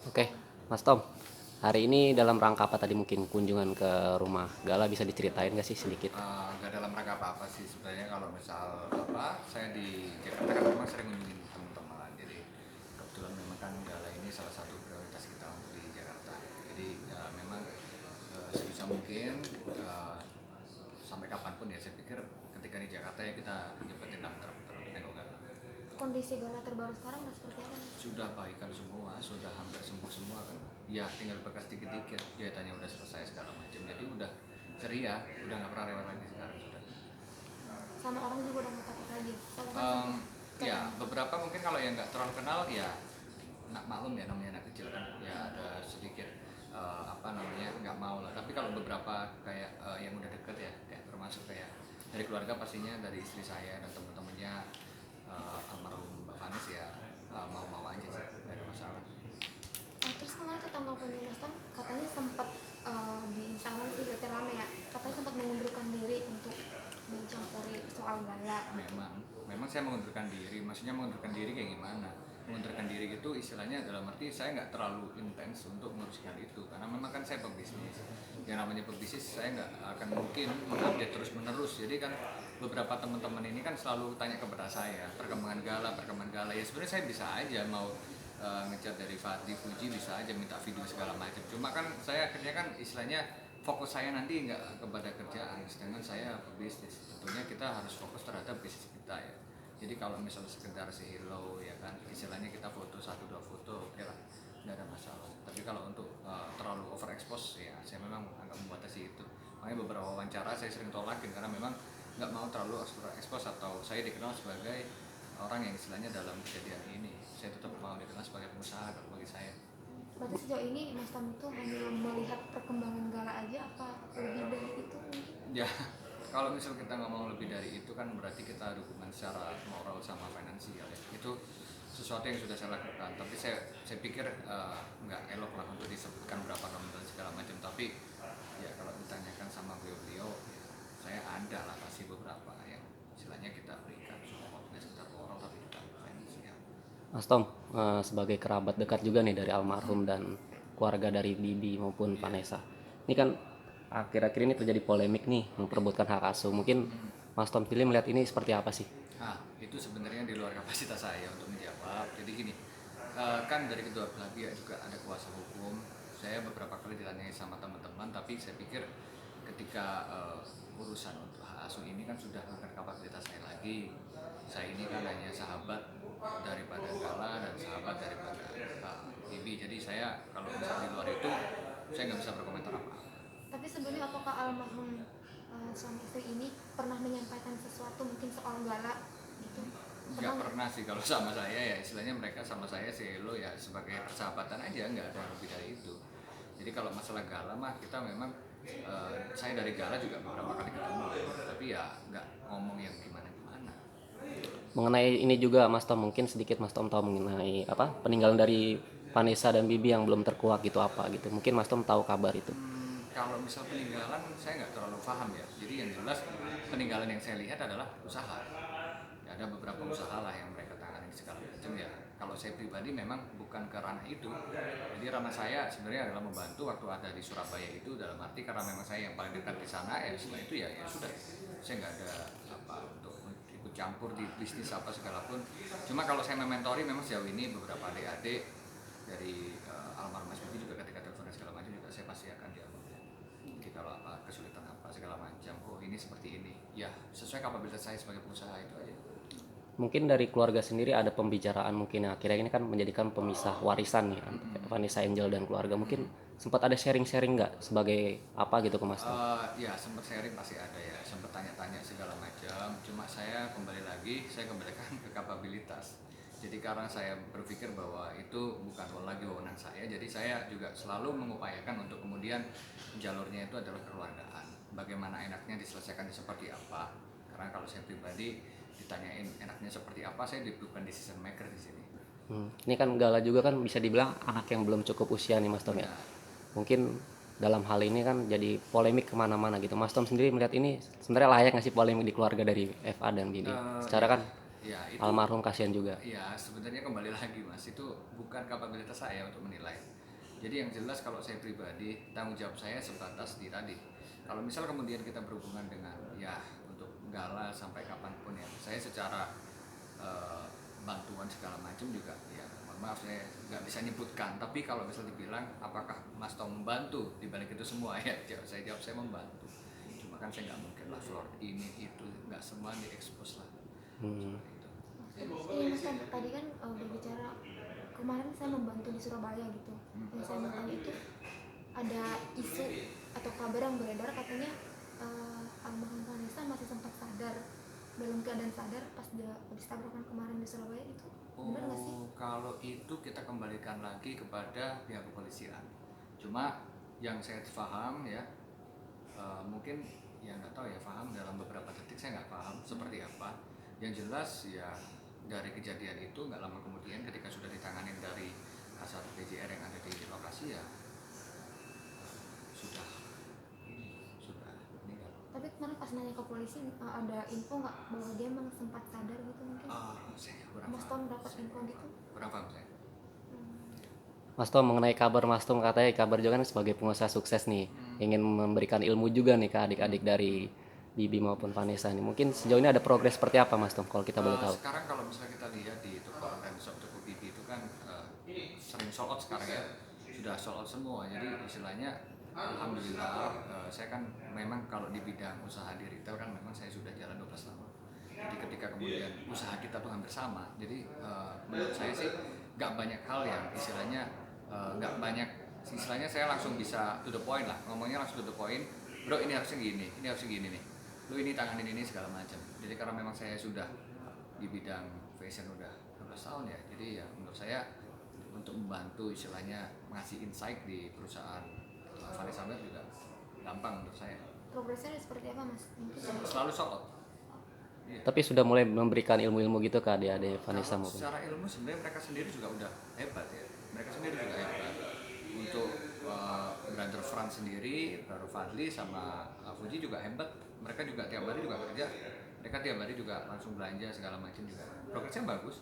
Oke, Mas Tom. Hari ini dalam rangka apa tadi mungkin kunjungan ke rumah Gala bisa diceritain gak sih sedikit? Nggak dalam rangka apa-apa sih sebenarnya. Kalau misal apa, saya di Jakarta kan memang sering mengunjungi teman-teman. Jadi kebetulan memang kan Gala ini salah satu prioritas kita untuk di Jakarta. Jadi ya memang sebisa mungkin sampai kapanpun ya, saya pikir ketika di Jakarta ya kita nyepetin daftar untuk tengok Gala. Kondisi Gala terbaru sekarang udah seperti apa nih? Sudah baikan semua, sudah hampir sembuh semua kan. Ya tinggal bekas dikit-dikit, jahitannya udah selesai segala macam. Jadi udah ceria, udah nggak pernah rewel lagi sekarang sudah. Sama orang juga udah mau takut lagi. Soalnya kan Em, sempat ya kayak beberapa mungkin kalau yang nggak terlalu kenal ya nak maklum ya, namanya anak kecil kan ya ada sedikit apa namanya nggak mau lah. Tapi kalau beberapa kayak yang udah deket ya, kayak termasuk kayak dari keluarga pastinya, dari istri saya dan teman-temannya, almarhum Mbak Vanis ya, mau-mau aja sih, nggak ada masalah. terus kemarin ke tanggal penyelesaian katanya sempat di Instagram sih berarti rame ya. Katanya sempat mengundurkan diri untuk mencampuri soal Gala. Memang saya mengundurkan diri. Maksudnya mengundurkan diri kayak gimana? Mengundurkan diri itu istilahnya dalam arti saya nggak terlalu intens untuk menguruskan itu, karena memang kan saya pebisnis. Yang namanya pebisnis saya nggak akan mungkin mengupdate terus menerus. Jadi kan beberapa teman-teman ini kan selalu tanya kepada saya perkembangan Gala. Ya sebenarnya saya bisa aja mau ngecat dari Fatih Fuji, bisa aja minta video segala macam. Cuma kan saya akhirnya kan istilahnya fokus saya nanti nggak kepada kerjaan, sedangkan saya pebisnis. Tentunya kita harus fokus terhadap bisnis kita ya. Jadi kalau misalnya sekedar say hello ya kan, istilahnya kita foto satu dua foto, oke lah, nggak ada masalah. Tapi kalau untuk terlalu overexpose ya saya memang agak membatasi itu. Makanya beberapa wawancara saya sering tolakin karena memang nggak mau terlalu overexpose, atau saya dikenal sebagai orang yang istilahnya dalam kejadian ini saya tetap mau dikenal sebagai pengusaha kalau bagi saya. Berarti sejauh ini Mas Tam itu hanya melihat perkembangan Gala aja apa lebih dari itu mungkin? Ya, kalau misal kita ngomong lebih dari itu kan berarti kita dukungan secara moral sama finansial ya. Itu sesuatu yang sudah saya lakukan. Tapi saya pikir nggak elok lah untuk disebutkan berapa nomor dan segala macam. Tapi ya kalau ditanyakan sama beliau-beliau, ya, saya ada lah pasti beberapa yang istilahnya kita berikan support, nggak sekedar moral tapi juga finansial. Mas Tom, sebagai kerabat dekat juga nih dari almarhum dan keluarga dari Bibi maupun Iya. Vanessa. Ini kan akhir-akhir ini terjadi polemik nih memperebutkan hak asuh. Mungkin Mas Tom pilih melihat ini seperti apa sih? Itu sebenarnya di luar kapasitas saya untuk menjawab. Jadi gini, kan dari kedua belah pihak juga ada kuasa hukum. Saya beberapa kali ditanyai sama teman-teman, tapi saya pikir ketika urusan untuk hak asuh ini kan sudah bukan kapasitas saya lagi. Saya ini kan hanya sahabat daripada Gala dan sahabat daripada Bibi. Jadi saya kalau misalnya di luar itu, saya nggak bisa berkomentar apa-apa. Tapi sebenarnya apakah almarhum suami istri ini pernah menyampaikan sesuatu mungkin soal Gala gitu? Nggak Pernah nggak? pernah sih kalau sama saya, ya istilahnya mereka sama saya sih lo ya sebagai persahabatan aja, nggak ada lebih dari itu. Jadi kalau masalah Gala mah kita memang saya dari Gala juga beberapa kali ketemu, tapi ya nggak ngomong yang gimana-gimana. Mengenai ini juga Mas Tom, mungkin sedikit Mas Tom tahu mengenai apa peninggalan dari Vanessa dan Bibi yang belum terkuak gitu apa gitu. Mungkin Mas Tom tahu kabar itu. Kalau misal peninggalan saya nggak terlalu paham ya. Jadi yang jelas peninggalan yang saya lihat adalah usaha. Ya, ada beberapa usaha lah yang mereka tangani segala macam ya. Kalau saya pribadi memang bukan ke ranah itu. Jadi ranah saya sebenarnya adalah membantu waktu ada di Surabaya itu, dalam arti karena memang saya yang paling dekat di sana ya. Setelah itu ya sudah, saya nggak ada apa untuk ikut campur di bisnis apa segala pun. Cuma kalau saya mementori memang sejauh ini beberapa adik-adik dari almarhum Mas Budi juga ketika telepon segala macam juga saya pasti akan jawab. Jadi kalau apa kesulitan apa segala macam, oh ini seperti ini, ya sesuai kapabilitas saya sebagai pengusaha itu aja. Mungkin dari keluarga sendiri ada pembicaraan mungkin yang akhirnya ini kan menjadikan pemisah warisan nih Vanessa Angel dan keluarga, mungkin sempat ada sharing-sharing nggak sebagai apa gitu ke Mas Tom? Ya sempat sharing pasti ada ya, sempat tanya-tanya segala macam. Cuma saya kembali lagi, saya kembalikan ke kapabilitas. Jadi karena saya berpikir bahwa itu bukan lagi wewenang saya, jadi saya juga selalu mengupayakan untuk kemudian jalurnya itu adalah kekeluargaan. Bagaimana enaknya diselesaikan seperti apa? Karena kalau saya pribadi ditanyain enaknya seperti apa, saya bukan decision maker di sini. Ini kan Gala juga kan bisa dibilang anak yang belum cukup usia nih Mas Tom ya. Nah, Mungkin dalam hal ini kan jadi polemik kemana-mana gitu. Mas Tom sendiri melihat ini sebenarnya layak nggak sih polemik di keluarga dari FA dan Bibi? Secara ya, kan ya itu almarhum kasihan juga. ya sebenarnya kembali lagi mas, itu bukan kapabilitas saya untuk menilai. Jadi yang jelas kalau saya pribadi, tanggung jawab saya sebatas di tadi. Kalau misal kemudian kita berhubungan dengan ya untuk gala sampai kapanpun ya, saya secara eh, bantuan segala macam juga ya, mohon maaf saya nggak bisa nyebutkan. Tapi kalau misal dibilang apakah Mas Tom membantu di balik itu semua ya, saya jawab saya membantu. Cuma kan saya nggak mungkin lah floor ini itu nggak semua diekspos lah. Hmm. Iya Mas Tom, tadi kan udah bicara kemarin saya membantu di Surabaya gitu. Yang saya mau tanya itu ada isu atau kabar yang beredar katanya almarhum Vanessa masih sempat sadar, dalam keadaan sadar pas dia habis tabrakan kemarin di Surabaya itu benar nggak sih? Kalau itu kita kembalikan lagi kepada pihak kepolisian. Cuma yang saya paham ya, mungkin ya nggak tahu ya, paham dalam beberapa detik saya nggak paham seperti apa. Yang jelas ya dari kejadian itu nggak lama kemudian ketika sudah ditanganin dari Kasat PJR yang ada di lokasi ya sudah sudah meninggal. Tapi kemarin pas nanya ke polisi ada info nggak bahwa dia memang sempat sadar gitu mungkin? Saya kurang Mas paham. Tom dapat info gitu? Kurang paham saya. Mas Tom, mengenai kabar Mas Tom, katanya kabar juga kan sebagai pengusaha sukses nih, ingin memberikan ilmu juga nih ke adik-adik dari Bibi maupun Vanessa nih. Mungkin sejauh ini ada progres seperti apa Mas Tom kalau kita boleh tahu? Sekarang kalau misalnya kita lihat di toko online shop toko BB itu kan sering sold out sekarang ya, sudah sold out semua. Jadi istilahnya alhamdulillah saya kan memang kalau di bidang usaha di retail kan memang saya sudah jalan 12 tahun. Jadi ketika kemudian usaha kita tuh hampir sama, jadi menurut saya sih nggak banyak hal yang istilahnya nggak banyak istilahnya saya langsung bisa to the point lah, ngomongnya langsung to the point. Bro ini harusnya gini, ini harusnya gini nih, lu ini tanganin ini segala macam. Jadi karena memang saya sudah di bidang fashion udah 12 tahun ya, jadi ya menurut saya untuk membantu istilahnya ngasih insight di perusahaan Vanessa Mel juga gampang menurut saya. Progresnya seperti apa Mas? Mungkin Selalu sold out. Iya. Tapi sudah mulai memberikan ilmu-ilmu gitu ke adik-adik Vanessa Kalau maupun. secara ilmu sebenarnya mereka sendiri juga udah hebat ya. Mereka sendiri juga hebat. Untuk Brother Franz sendiri, Brother Fadli sama Fuji juga hebat. Mereka juga tiap hari juga kerja. Mereka tiap hari juga langsung belanja segala macam juga. Progresnya bagus.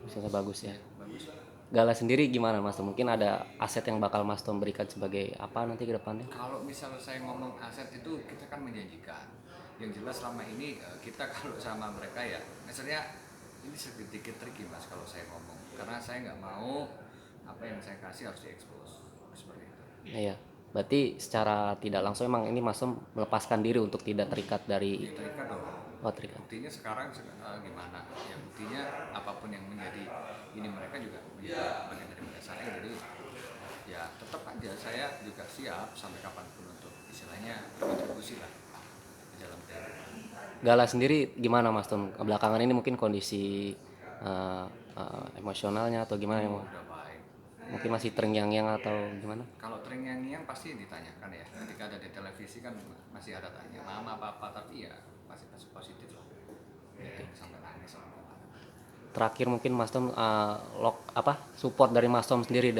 Misalnya bagus ya. Bagus. Gala sendiri gimana Mas Tom? Mungkin ada aset yang bakal Mas Tom berikan sebagai apa nanti ke depannya? Kalau misal saya ngomong aset itu kita kan menjanjikan. Yang jelas selama ini kita kalau sama mereka ya, misalnya ini sedikit tricky Mas kalau saya ngomong, karena saya nggak mau apa yang saya kasih harus diekspos seperti itu. Iya. Berarti secara tidak langsung emang ini Mas Tom melepaskan diri untuk tidak terikat dari Ya terikat dong. terikat. Buktinya sekarang gimana? Ya buktinya apapun yang menjadi ini mereka juga menjadi bagian dari saya. Jadi ya tetap aja saya juga siap sampai kapanpun untuk istilahnya kontribusi lah di dalam kehidupan. Gala sendiri gimana Mas Tom? Belakangan ini mungkin kondisi emosionalnya atau gimana ya? Udah baik. Mungkin masih terngiang-ngiang atau gimana? Kalau terngiang-ngiang pasti ditanyakan ya. Ketika ada di televisi kan masih ada tanya mama apa tapi ya masih positif lah. Ya, sampai nangis sama apa. Terakhir mungkin Mas Tom support dari Mas Tom sendiri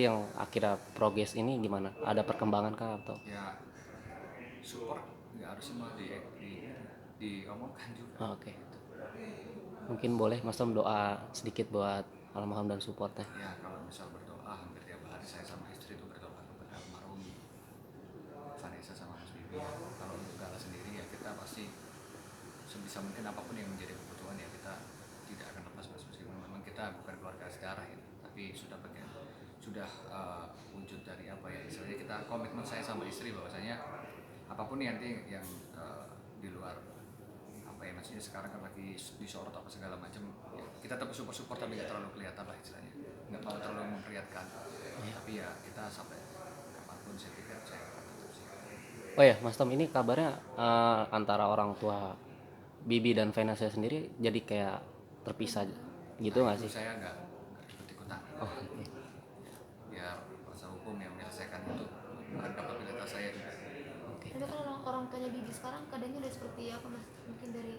yang akhirnya progres ini gimana? Ada perkembangan kah atau? Ya support nggak harus semua diomongkan juga. Oke. Mungkin boleh Mas Tom doa sedikit buat almarhum dan supportnya. Ya kalau misal berdoa hampir tiap hari saya sama istri itu berdoa kepada almarhum Vanessa sama Mas Bibi ya. Kalau untuk Gala sendiri ya kita pasti sebisa mungkin apapun yang menjadi kebutuhan ya kita tidak akan lepas Mas, meskipun memang kita bukan keluarga sedarah ya, tapi sudah bagian wujud dari apa ya istilahnya kita komitmen saya sama istri bahwasanya apapun nanti yang di luar apa ya maksudnya sekarang kan lagi disorot apa segala macam ya, kita tetap support tapi nggak terlalu kelihatan lah istilahnya, nggak mau terlalu memperlihatkan tapi ya kita sampai kapanpun saya pikir saya akan tetap siap. Oh ya Mas Tom, ini kabarnya antara orang tua Bibi dan Vanessa sendiri jadi kayak terpisah gitu nggak sih? Saya nggak ikut-ikutan. Oh, oke. Biar kuasa hukum yang menyelesaikan itu, bukan kapabilitas saya juga. tapi kalau orang tuanya Bibi sekarang keadaannya udah seperti apa Mas? Mungkin dari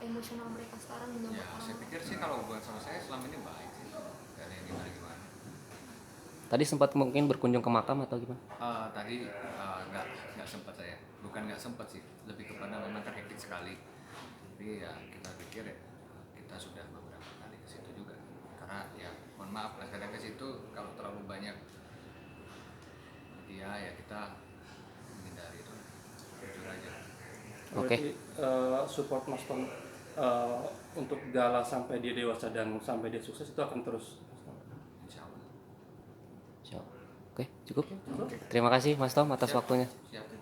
emosional mereka sekarang dengan Ya saya pikir sih kalau hubungan sama saya selama ini baik sih, nggak ada yang gimana-gimana. Tadi sempat mungkin berkunjung ke makam atau gimana? Tadi nggak sempat saya, bukan nggak sempat sih, lebih kepada memang kan hektik sekali. Tapi ya kita pikir ya kita sudah beberapa kali ke situ juga, karena karena ya mohon maaf lah kadang ke situ kalau terlalu banyak media ya kita menghindari itu, jujur aja. Oke. Berarti support Mas Tom untuk Gala sampai dia dewasa dan sampai dia sukses itu akan terus. Insya Allah. Oke, cukup. Terima kasih Mas Tom atas waktunya. Siap.